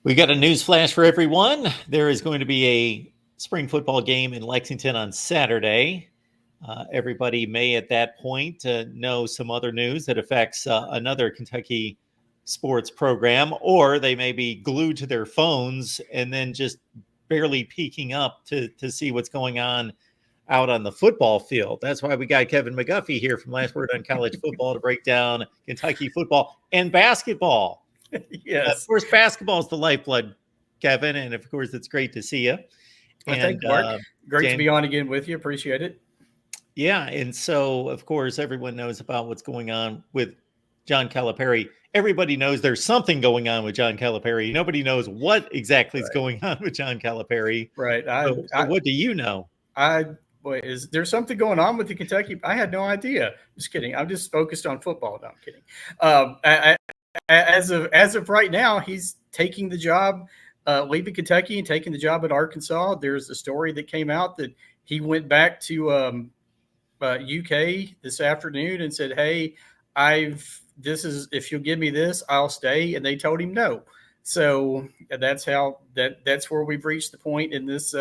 We got a news flash for everyone. There is going to be a spring football game in Lexington on Saturday. Everybody may at that point know some other news that affects another Kentucky sports program, or they may be glued to their phones and then just barely peeking up to see what's going on out on the football field. That's why we got Kevin McGuffey here from Last Word on College Football to break down Kentucky football and basketball. Of Yes. course, basketball is the lifeblood, Kevin, and of course, it's great to see you. I thank And you, Mark. Great to Jan, be on again with you. Appreciate it. yeah, and so of course, everyone knows about what's going on with John Calipari. Everybody knows there's something going on with John Calipari. Nobody knows what exactly is Right. going on with John Calipari. Right. So what do you know? I, boy, is there something going on with the Kentucky? I had no idea. Just kidding. I'm just focused on football. No, I'm kidding. As of right now, he's taking the job, leaving Kentucky and taking the job at Arkansas. There's a story that came out that he went back to UK this afternoon and said, "Hey, if you'll give me this, I'll stay." And they told him no. So that's where we've reached the point in this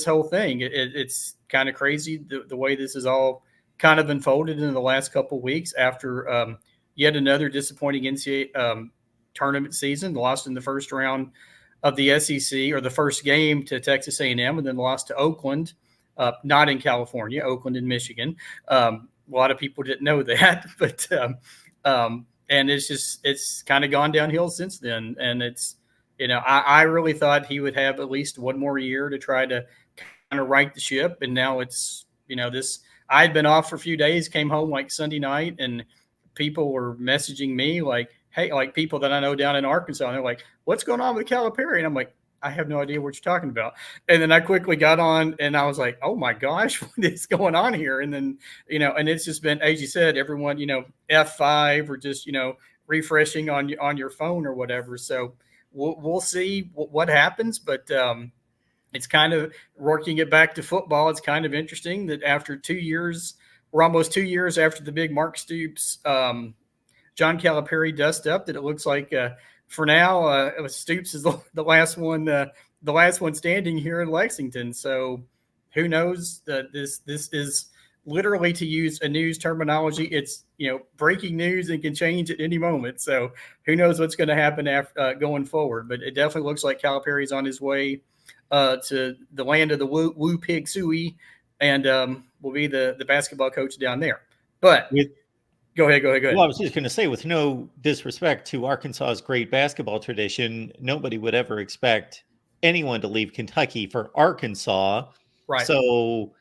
whole thing. It's kind of crazy the way this is all kind of unfolded in the last couple of weeks after yet another disappointing NCAA tournament season, lost in the first round of the SEC, or the first game to Texas A&M, and then lost to Oakland, not in California, Oakland in Michigan. A lot of people didn't know that, but and it's kind of gone downhill since then. And I really thought he would have at least one more year to try to kind of right the ship. And now this. I had been off for a few days, came home like Sunday night, and people were messaging me like, "Hey," like people that I know down in Arkansas, and they're like, "What's going on with Calipari?" And I'm like, "I have no idea what you're talking about." And then I quickly got on, and I was like, "Oh my gosh, what is going on here?" And then and it's just been, as you said, everyone F5 or just refreshing on your phone or whatever. So we'll see what happens, but it's kind of working it back to football. It's kind of interesting that after 2 years, we're almost 2 years after the big Mark Stoops, John Calipari dust up, that it looks like for now Stoops is the last one standing here in Lexington. So who knows? This is literally, to use a news terminology, it's breaking news and can change at any moment. So who knows what's going to happen after going forward? But it definitely looks like Calipari's on his way to the land of the Woo Pig Suey, and will be the basketball coach down there. But With go ahead. Well, I was just going to say, with no disrespect to Arkansas's great basketball tradition, nobody would ever expect anyone to leave Kentucky for Arkansas. Right. So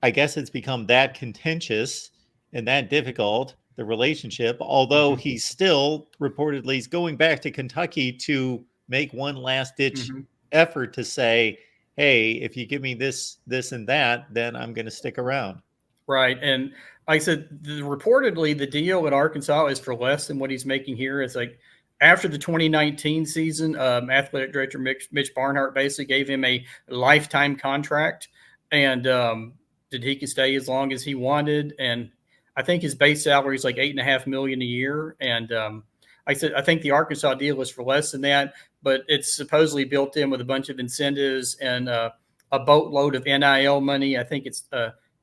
I guess it's become that contentious and that difficult, the relationship, although Mm-hmm. he's still reportedly is going back to Kentucky to make one last ditch Mm-hmm. effort to say, hey, if you give me this, this, and that, then I'm going to stick around. Right. And like I said, reportedly the deal at Arkansas is for less than what he's making here. It's like after the 2019 season, athletic director Mitch Barnhart basically gave him a lifetime contract, and that he could stay as long as he wanted. And I think his base salary is like $8.5 million a year. And like I said, I think the Arkansas deal is for less than that, but it's supposedly built in with a bunch of incentives and a boatload of NIL money. I think it's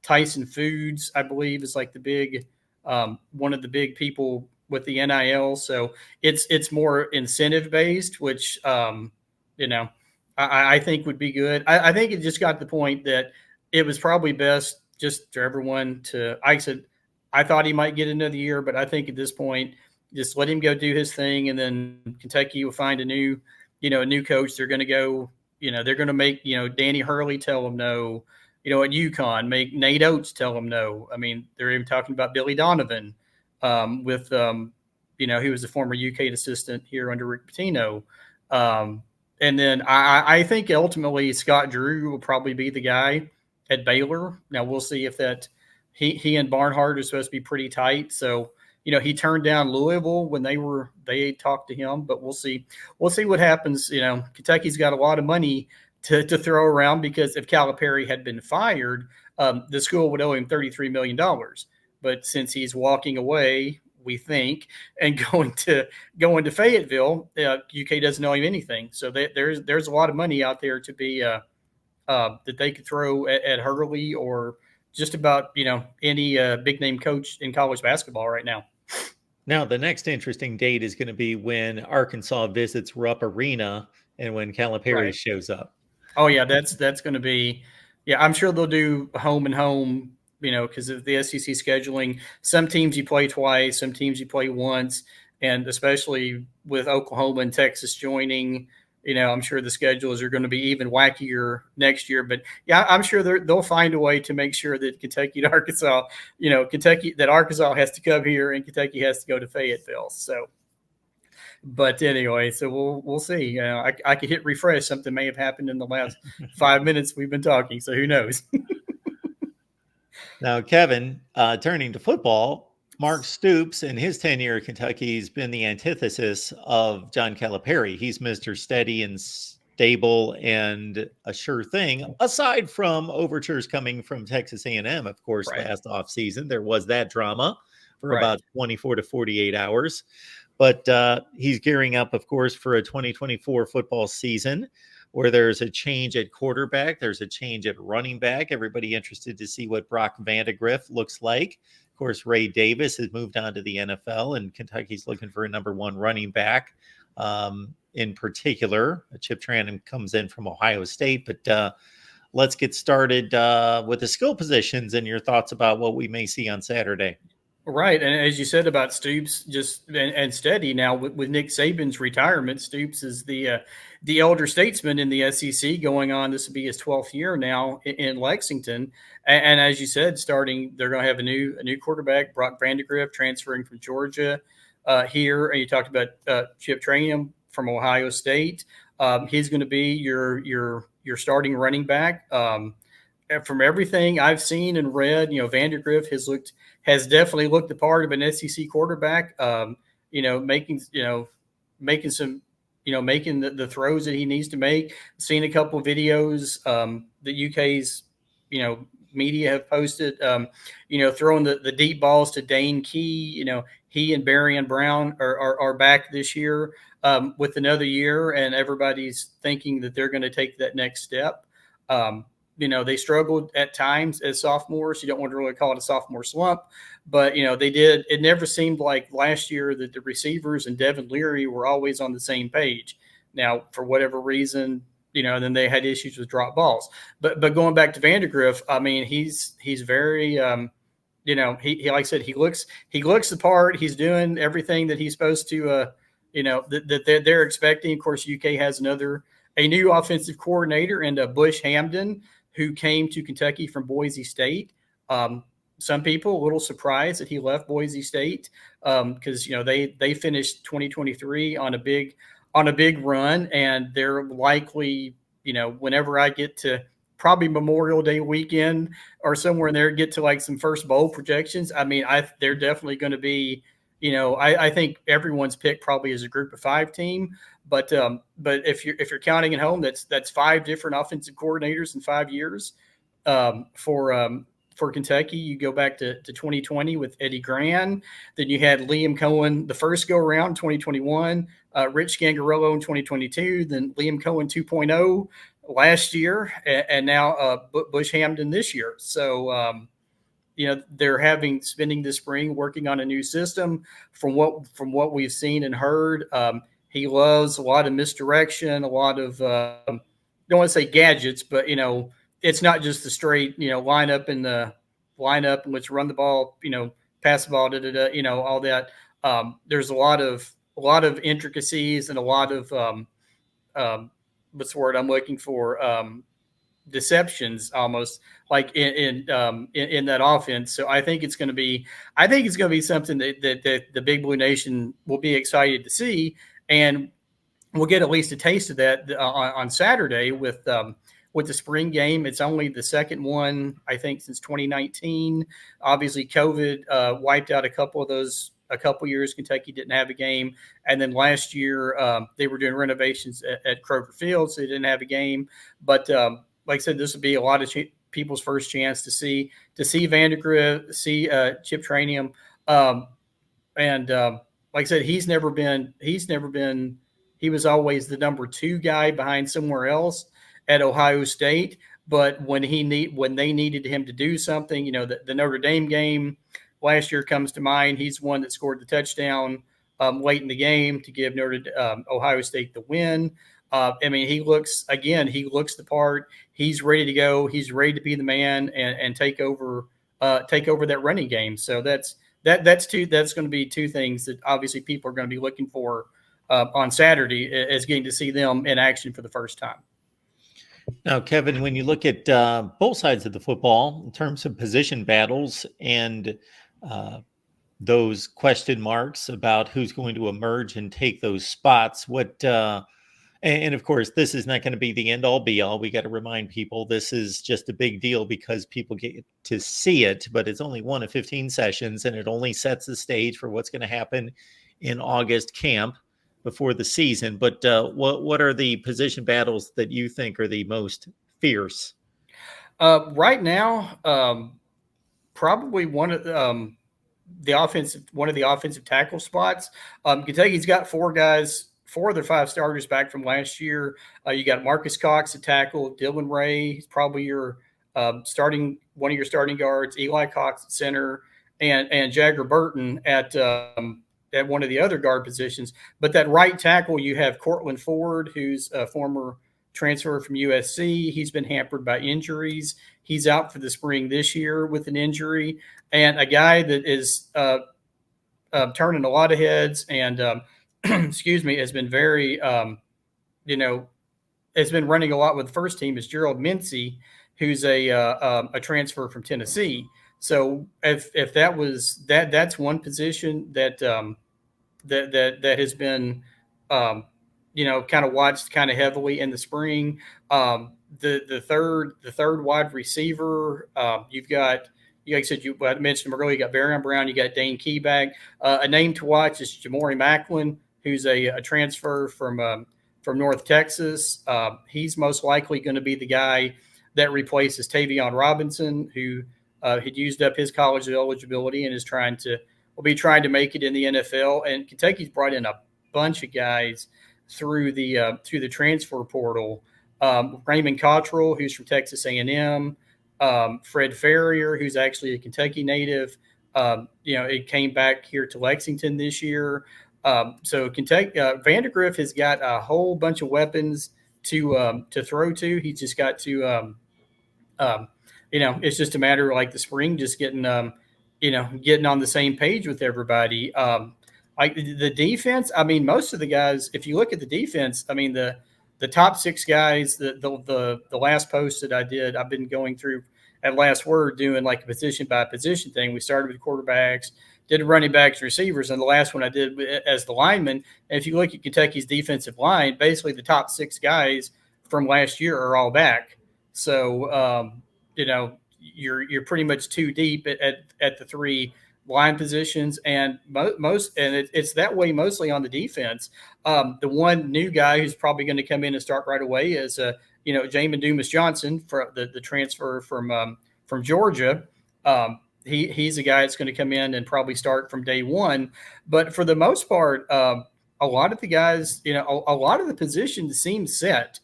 Tyson Foods, I believe, is like the big one of the big people with the NIL. So it's more incentive based, which I think would be good. I think it just got to the point that it was probably best just for everyone to. I said I thought he might get another year, but I think at this point, just let him go do his thing, and then Kentucky will find a new coach. They're going to go. They're going to make Danny Hurley tell them no. At UConn, make Nate Oates tell them no. I mean, they're even talking about Billy Donovan with, he was a former UK assistant here under Rick Pitino. And then I think ultimately Scott Drew will probably be the guy at Baylor. Now we'll see if he and Barnhart are supposed to be pretty tight. So, he turned down Louisville when they talked to him, but we'll see. We'll see what happens. Kentucky's got a lot of money to throw around, because if Calipari had been fired, the school would owe him $33 million. But since he's walking away, we think, and going to Fayetteville. UK doesn't know him anything, so there's a lot of money out there to be that they could throw at Hurley or just about any big name coach in college basketball right now. Now, the next interesting date is going to be when Arkansas visits Rupp Arena and when Calipari Right. shows up. Oh yeah, that's going to be. Yeah, I'm sure they'll do home and home. Because of the SEC scheduling, some teams you play twice, some teams you play once, and especially with Oklahoma and Texas joining, I'm sure the schedules are going to be even wackier next year. But yeah, I'm sure they'll find a way to make sure that Kentucky and Arkansas, that Arkansas has to come here and Kentucky has to go to Fayetteville. So, but anyway, so we'll see. I could hit refresh. Something may have happened in the last 5 minutes we've been talking. So who knows? Now, Kevin, turning to football, Mark Stoops in his tenure at Kentucky has been the antithesis of John Calipari. He's Mr. Steady and stable and a sure thing, aside from overtures coming from Texas A&M, of course, Right. last offseason. There was that drama for Right. about 24 to 48 hours. But he's gearing up, of course, for a 2024 football season where there's a change at quarterback, there's a change at running back. Everybody interested to see what Brock Vandagriff looks like. Of course, Ray Davis has moved on to the NFL, and Kentucky's looking for a number one running back. In particular, Chip Trayanum comes in from Ohio State. But let's get started with the skill positions and your thoughts about what we may see on Saturday. Right, and as you said about Stoops, just and Steady now with Nick Saban's retirement, Stoops is the elder statesman in the SEC, going on. This will be his 12th year now in Lexington, and as you said, starting they're going to have a new quarterback, Brock Vandagriff, transferring from Georgia here, and you talked about Chip Trayanum from Ohio State. He's going to be your starting running back. From everything I've seen and read, Vandagriff has definitely looked the part of an SEC quarterback. Making some, making the throws that he needs to make. Seen a couple of videos that UK's, media have posted. Throwing the deep balls to Dane Key. He and Barry Brown are back this year with another year, and everybody's thinking that they're going to take that next step. They struggled at times as sophomores. You don't want to really call it a sophomore slump, but, they did. It never seemed like last year that the receivers and Devin Leary were always on the same page. Now, for whatever reason, then they had issues with drop balls. But going back to Vandagriff, I mean, he's very, he like I said, he looks the part. He's doing everything that he's supposed to, that they're expecting. Of course, UK has a new offensive coordinator, and Bush Hamdan, who came to Kentucky from Boise State. Some people a little surprised that he left Boise State because they finished 2023 on a big run, and they're likely, whenever I get to probably Memorial Day weekend or somewhere in there, get to like some first bowl projections. I mean, they're definitely going to be. I think everyone's pick probably is a group of 5 team, but if you're counting at home, that's 5 different offensive coordinators in 5 years. For Kentucky, you go back to 2020 with Eddie Gran. Then you had Liam Cohen the first go around, 2021, Rich Scangarello in 2022, then Liam Cohen 2.0 last year, and now Bush Hamdan this year. So they're spending this spring working on a new system. From what we've seen and heard, he loves a lot of misdirection, a lot of don't want to say gadgets, but it's not just the straight lineup and let's run the ball, pass the ball, all that. There's a lot of intricacies and a lot of what's the word I'm looking for, deceptions, almost like in that offense. So I think it's going to be something that the Big Blue Nation will be excited to see, and we'll get at least a taste of that on Saturday with the spring game. It's only the second one, I think, since 2019. Obviously, COVID wiped out a couple years Kentucky didn't have a game, and then last year they were doing renovations at Kroger Field, so they didn't have a game. But like I said, this will be a lot of people's first chance to see Vandagriff, see Chip Trayanum. and like I said, he's never been. He was always the number two guy behind somewhere else at Ohio State. But when they needed him to do something, the Notre Dame game last year comes to mind. He's one that scored the touchdown late in the game to give Ohio State the win. I mean, he looks the part. He's ready to go. He's ready to be the man and take over that running game. So that's going to be two things that obviously people are going to be looking for on Saturday, is getting to see them in action for the first time. Now, Kevin, when you look at both sides of the football in terms of position battles and those question marks about who's going to emerge and take those spots, and of course, this is not going to be the end all be all. We got to remind people this is just a big deal because people get to see it, but it's only one of 15 sessions, and it only sets the stage for what's going to happen in August camp before the season. But what are the position battles that you think are the most fierce? Right now, probably one of the offensive tackle spots. Kentucky's got four of their five starters back from last year. You got Marcus Cox at tackle, Dylan Ray, he's probably your one of your starting guards, Eli Cox at center, and Jagger Burton at one of the other guard positions. But that right tackle, you have Cortland Ford, who's a former transfer from USC. He's been hampered by injuries. He's out for the spring this year with an injury, and a guy that is turning a lot of heads and excuse me, has been very has been running a lot with the first team is Gerald Mincy, who's a transfer from Tennessee. So if that's one position that that has been kind of watched kind of heavily in the spring. The third wide receiver, you've got, like I said, I mentioned him earlier. You got Barron Brown, you got Dane Key back. A name to watch is Jamori Macklin, who's a transfer from North Texas. He's most likely going to be the guy that replaces Tavion Robinson, who had used up his college eligibility and will be trying to make it in the NFL. And Kentucky's brought in a bunch of guys through the transfer portal. Raymond Cottrell, who's from Texas A&M. Fred Farrier, who's actually a Kentucky native. It came back here to Lexington this year. So Kentucky, Vandegrift has got a whole bunch of weapons to throw to. He's just got to, it's just a matter of like the spring, just getting on the same page with everybody. Like the defense, I mean, most of the guys, if you look at the defense, I mean, the top six guys, the last post that I did, I've been going through at Last Word doing like a position by position thing. We started with quarterbacks, did running backs, receivers, and the last one I did as the lineman. And if you look at Kentucky's defensive line, basically the top six guys from last year are all back. So, you're pretty much too deep at the three line positions, and it's that way mostly on the defense. The one new guy who's probably going to come in and start right away is Jamin Dumas Johnson, for the transfer from Georgia. He's a guy that's going to come in and probably start from day one. But for the most part, a lot of the guys, a lot of the positions seem set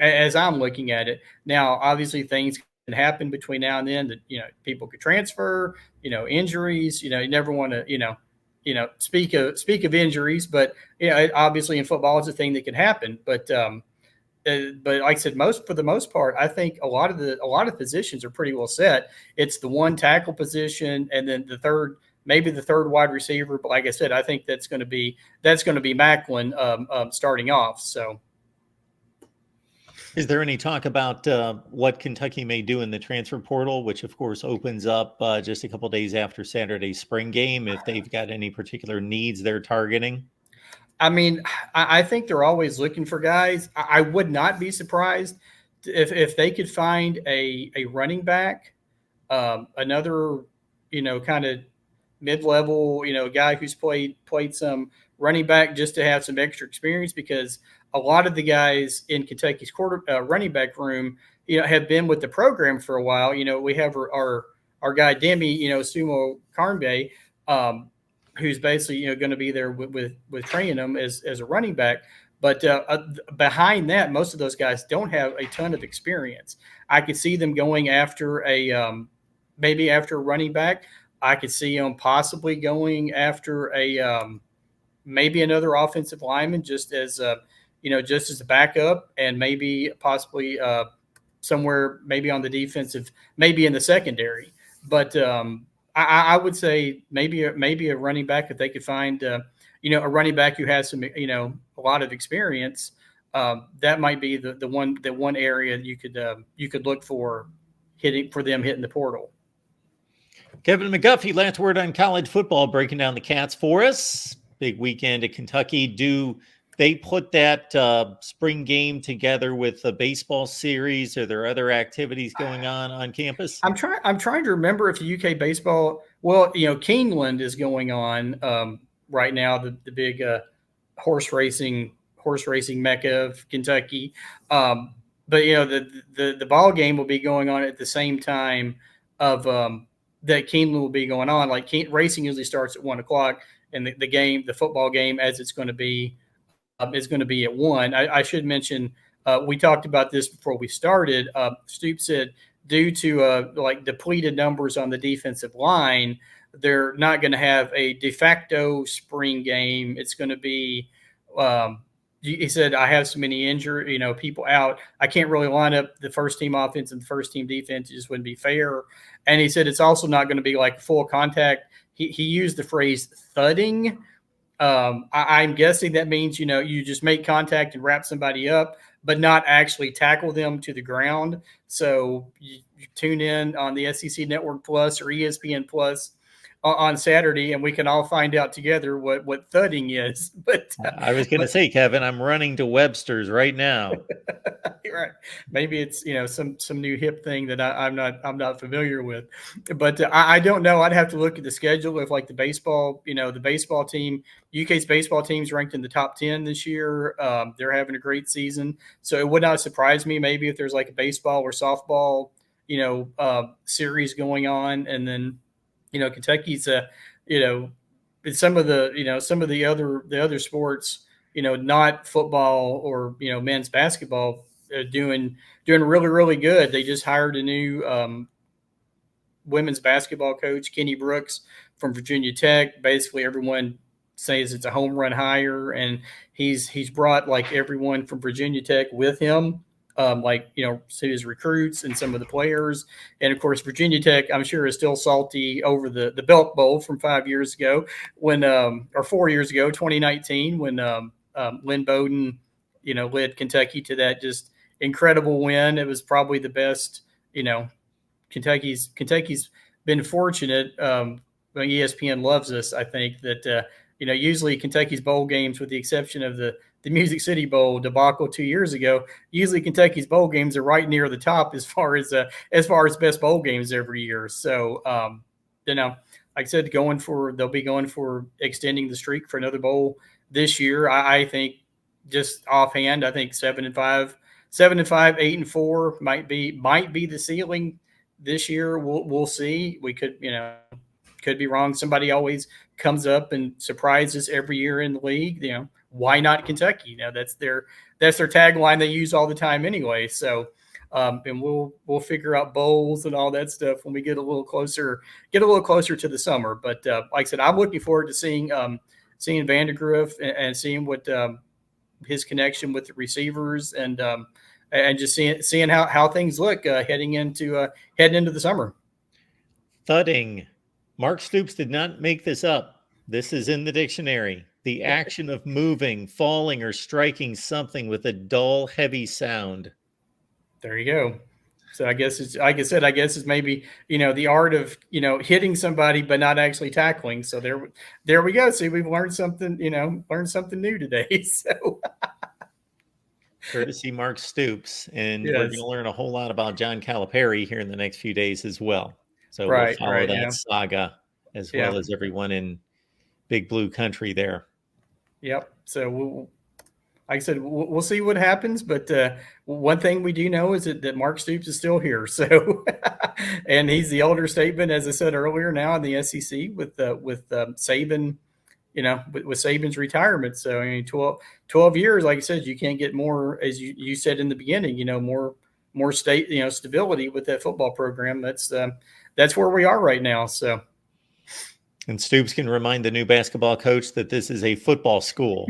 as I'm looking at it. Now, obviously, things can happen between now and then that, people could transfer, injuries, you never want to, speak of injuries, but, obviously in football it's a thing that can happen. But like I said, for the most part, I think a lot of positions are pretty well set. It's the one tackle position, and then maybe the third wide receiver. But like I said, I think that's going to be Macklin starting off. So, is there any talk about what Kentucky may do in the transfer portal, which of course opens up just a couple days after Saturday's spring game? If they've got any particular needs they're targeting? I mean, I think they're always looking for guys. I would not be surprised if they could find a running back, another, kind of mid-level, guy who's played some running back just to have some extra experience, because a lot of the guys in Kentucky's running back room, have been with the program for a while. We have our guy Demi, Sumo Karnbe. who's basically going to be there with training them as a running back. But behind that, most of those guys don't have a ton of experience. I could see them going after maybe after a running back. I could see them possibly going after maybe another offensive lineman just as a backup, and maybe possibly somewhere maybe on the defensive, maybe in the secondary. But I would say maybe a running back if they could find a running back who has some a lot of experience. That might be the one area you could look for hitting the portal. Kevin McGuffey, last word on college football, breaking down the Cats for us. Big weekend at Kentucky. Do they put that spring game together with a baseball series? Are there other activities going on campus? I'm trying to remember if UK baseball. Well, Keeneland is going on right now. The big horse racing mecca of Kentucky. But the ball game will be going on at the same time of that Keeneland will be going on. Like racing usually starts at 1:00, and the football game, as it's going to be, is going to be at 1. I should mention we talked about this before we started. Stoops said due to like depleted numbers on the defensive line, they're not going to have a de facto spring game. It's going to be he said, I have so many injured, people out. I can't really line up the first team offense and the first team defense. It just wouldn't be fair. And he said it's also not going to be like full contact. He used the phrase thudding. I'm guessing that means, you just make contact and wrap somebody up, but not actually tackle them to the ground. So you tune in on the SEC Network Plus or ESPN Plus on Saturday, and we can all find out together what thudding is. But I was going to say, Kevin, I'm running to Webster's right now. Right. Maybe it's some new hip thing that I'm not familiar with, but I don't know. I'd have to look at the schedule if like the baseball team, UK's baseball team's ranked in the top 10 this year. They're having a great season, so it would not surprise me maybe if there's like a baseball or softball series going on, and then Kentucky's some of the other sports, not football or men's basketball, doing really, really good. They just hired a new women's basketball coach, Kenny Brooks from Virginia Tech. Basically, everyone says it's a home run hire, and he's brought like everyone from Virginia Tech with him. So his recruits and some of the players. And of course, Virginia Tech, I'm sure, is still salty over the Belk Bowl from 5 years ago or 4 years ago, 2019, when Lynn Bowden, led Kentucky to that just incredible win. It was probably the best, Kentucky's been fortunate. ESPN loves us. I think that, usually Kentucky's bowl games, with the exception of the Music City Bowl debacle 2 years ago, usually Kentucky's bowl games are right near the top as far as best bowl games every year. So, like I said, they'll be going for extending the streak for another bowl this year. I think, just offhand, I think 7-5, 8-4 might be the ceiling this year. We'll see. We could be wrong. Somebody always comes up and surprises every year in the league. Why not Kentucky? That's their tagline they use all the time anyway. So, and we'll figure out bowls and all that stuff when we get a little closer to the summer. But like I said, I'm looking forward to seeing Vandegrift and seeing what his connection with the receivers and just seeing how things look heading into the summer. Thudding. Mark Stoops did not make this up. This is in the dictionary. The action of moving, falling, or striking something with a dull, heavy sound. There you go. So I guess it's, like I said, it's maybe, the art of, hitting somebody but not actually tackling. So there we go. See, we've learned something new today. So courtesy Mark Stoops. And yes. We're going to learn a whole lot about John Calipari here in the next few days as well. So we'll follow that saga as well as everyone in Big Blue Country there. Yep. So like I said, we'll see what happens. But one thing we do know is that Mark Stoops is still here. So, and he's the elder statesman, as I said earlier, now in the SEC with Saban, with Saban's retirement. So, 12 years, like I said, you can't get more, as you said in the beginning, more stability with that football program. That's where we are right now. So. And Stoops can remind the new basketball coach that this is a football school.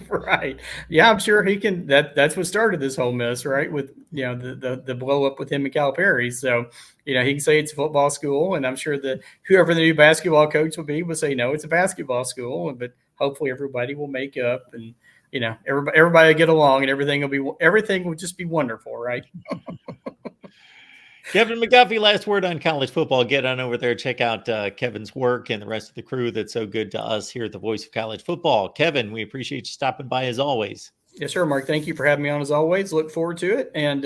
Right. Yeah, I'm sure he can. That's what started this whole mess, right? With the blow up with him and Calipari. So he can say it's a football school, and I'm sure that whoever the new basketball coach will be will say no, it's a basketball school. But hopefully everybody will make up, and everybody will get along, and everything will just be wonderful, right? Kevin McGuffey, last word on college football. Get on over there, check out Kevin's work and the rest of the crew that's so good to us here at the Voice of College Football. Kevin, we appreciate you stopping by as always. Yes, sir, Mark. Thank you for having me on as always. Look forward to it, and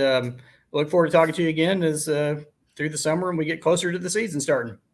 look forward to talking to you again as through the summer and we get closer to the season starting.